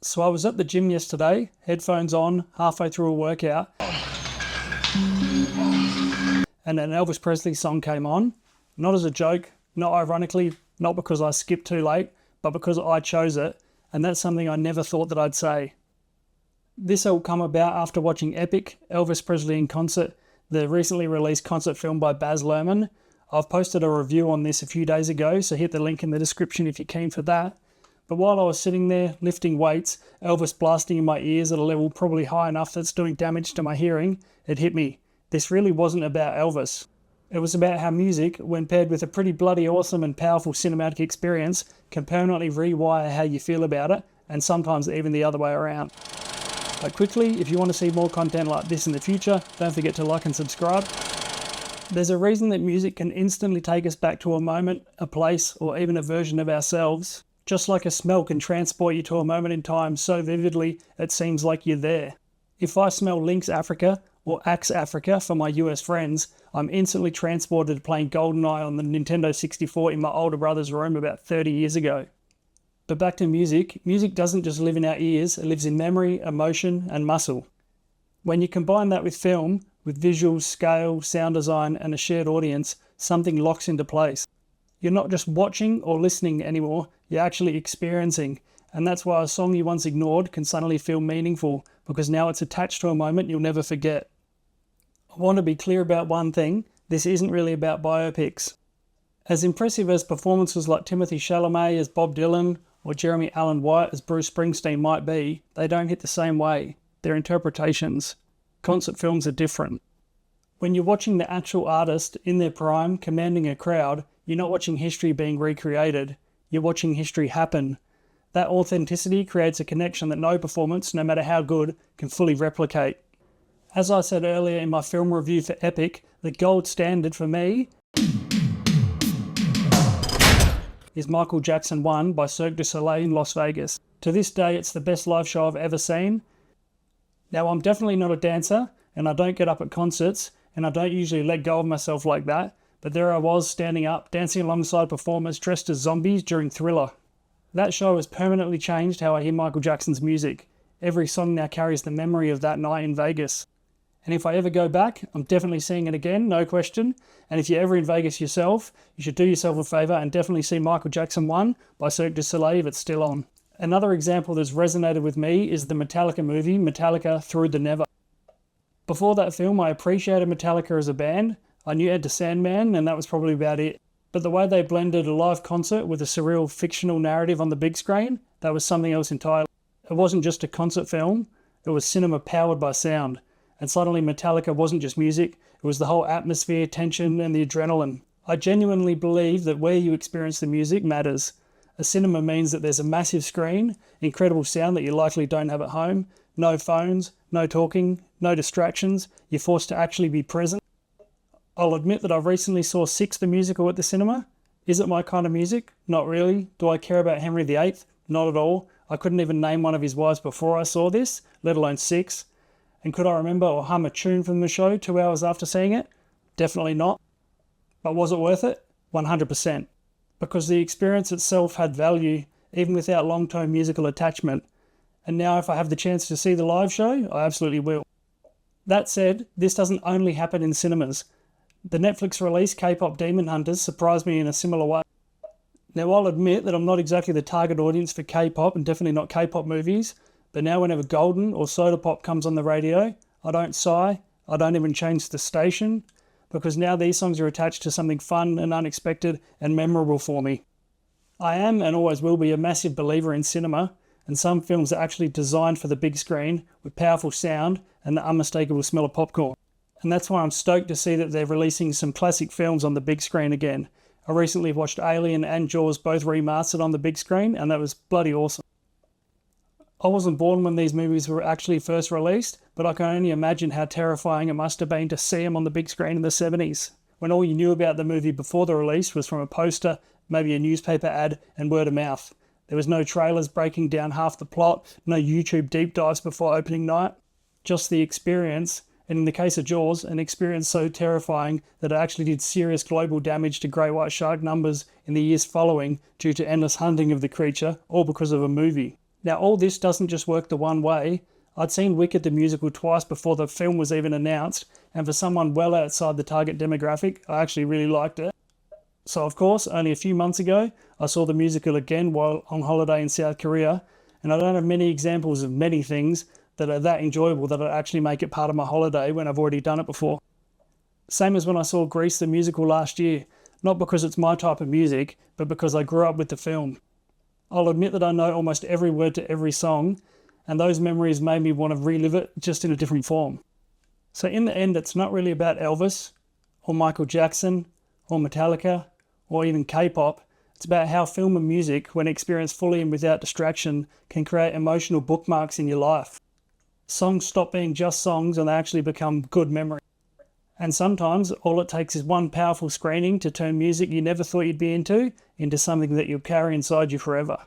So I was at the gym yesterday, headphones on, halfway through a workout, and an Elvis Presley song came on. Not as a joke, not ironically, not because I skipped too late, but because I chose it, and that's something I never thought that I'd say. This all come about after watching Epic, Elvis Presley in Concert, the recently released concert film by Baz Luhrmann. I've posted a review on this a few days ago, so hit the link in the description if you're keen for that. But while I was sitting there lifting weights, Elvis blasting in my ears at a level probably high enough that's doing damage to my hearing, it hit me. This really wasn't about Elvis. It was about how music, when paired with a pretty bloody awesome and powerful cinematic experience, can permanently rewire how you feel about it, and sometimes even the other way around. But quickly, if you want to see more content like this in the future, don't forget to like and subscribe. There's a reason that music can instantly take us back to a moment, a place, or even a version of ourselves. Just like a smell can transport you to a moment in time so vividly it seems like you're there. If I smell Lynx Africa or Axe Africa for my US friends, I'm instantly transported to playing GoldenEye on the Nintendo 64 in my older brother's room about 30 years ago. But back to music, music doesn't just live in our ears, it lives in memory, emotion, and muscle. When you combine that with film, with visuals, scale, sound design, and a shared audience, something locks into place. You're not just watching or listening anymore, you're actually experiencing. And that's why a song you once ignored can suddenly feel meaningful, because now it's attached to a moment you'll never forget. I want to be clear about one thing, this isn't really about biopics. As impressive as performances like Timothée Chalamet as Bob Dylan, or Jeremy Allen White as Bruce Springsteen might be, they don't hit the same way. They're interpretations. Concert films are different. When you're watching the actual artist in their prime commanding a crowd, you're not watching history being recreated, you're watching history happen. That authenticity creates a connection that no performance, no matter how good, can fully replicate. As I said earlier in my film review for Epic, the gold standard for me is Michael Jackson 1 by Cirque du Soleil in Las Vegas. To this day, it's the best live show I've ever seen. Now, I'm definitely not a dancer, and I don't get up at concerts, and I don't usually let go of myself like that, but there I was standing up, dancing alongside performers dressed as zombies during Thriller. That show has permanently changed how I hear Michael Jackson's music. Every song now carries the memory of that night in Vegas. And if I ever go back, I'm definitely seeing it again, no question. And if you're ever in Vegas yourself, you should do yourself a favour and definitely see Michael Jackson 1 by Cirque du Soleil if it's still on. Another example that's resonated with me is the Metallica movie, Metallica Through the Never. Before that film, I appreciated Metallica as a band. I knew Ed the Sandman, and that was probably about it. But the way they blended a live concert with a surreal fictional narrative on the big screen, that was something else entirely. It wasn't just a concert film, it was cinema powered by sound. And suddenly Metallica wasn't just music, it was the whole atmosphere, tension, and the adrenaline. I genuinely believe that where you experience the music matters. A cinema means that there's a massive screen, incredible sound that you likely don't have at home, no phones, no talking, no distractions, you're forced to actually be present. I'll admit that I recently saw Six the musical at the cinema. Is it my kind of music? Not really. Do I care about Henry VIII? Not at all. I couldn't even name one of his wives before I saw this, let alone Six. And could I remember or hum a tune from the show 2 hours after seeing it? Definitely not. But was it worth it? 100%. Because the experience itself had value, even without long-term musical attachment. And now if I have the chance to see the live show, I absolutely will. That said, this doesn't only happen in cinemas. The Netflix release KPOP Demon Hunters surprised me in a similar way. Now I'll admit that I'm not exactly the target audience for K-pop and definitely not K-pop movies, but now whenever Golden or Soda Pop comes on the radio, I don't sigh, I don't even change the station, because now these songs are attached to something fun and unexpected and memorable for me. I am and always will be a massive believer in cinema, and some films are actually designed for the big screen with powerful sound and the unmistakable smell of popcorn. And that's why I'm stoked to see that they're releasing some classic films on the big screen again. I recently watched Alien and Jaws both remastered on the big screen, and that was bloody awesome. I wasn't born when these movies were actually first released, but I can only imagine how terrifying it must have been to see them on the big screen in the 70s, when all you knew about the movie before the release was from a poster, maybe a newspaper ad, and word of mouth. There was no trailers breaking down half the plot, no YouTube deep dives before opening night. Just the experience, and in the case of Jaws, an experience so terrifying that it actually did serious global damage to great white shark numbers in the years following due to endless hunting of the creature, all because of a movie. Now, all this doesn't just work the one way. I'd seen Wicked the musical twice before the film was even announced, and for someone well outside the target demographic, I actually really liked it. So of course, only a few months ago, I saw the musical again while on holiday in South Korea, and I don't have many examples of many things that are that enjoyable that I actually make it part of my holiday when I've already done it before. Same as when I saw Grease the musical last year, not because it's my type of music, but because I grew up with the film. I'll admit that I know almost every word to every song, and those memories made me want to relive it just in a different form. So in the end, it's not really about Elvis, or Michael Jackson, or Metallica, or even K-pop. It's about how film and music, when experienced fully and without distraction, can create emotional bookmarks in your life. Songs stop being just songs and they actually become good memories. And sometimes all it takes is one powerful screening to turn music you never thought you'd be into something that you'll carry inside you forever.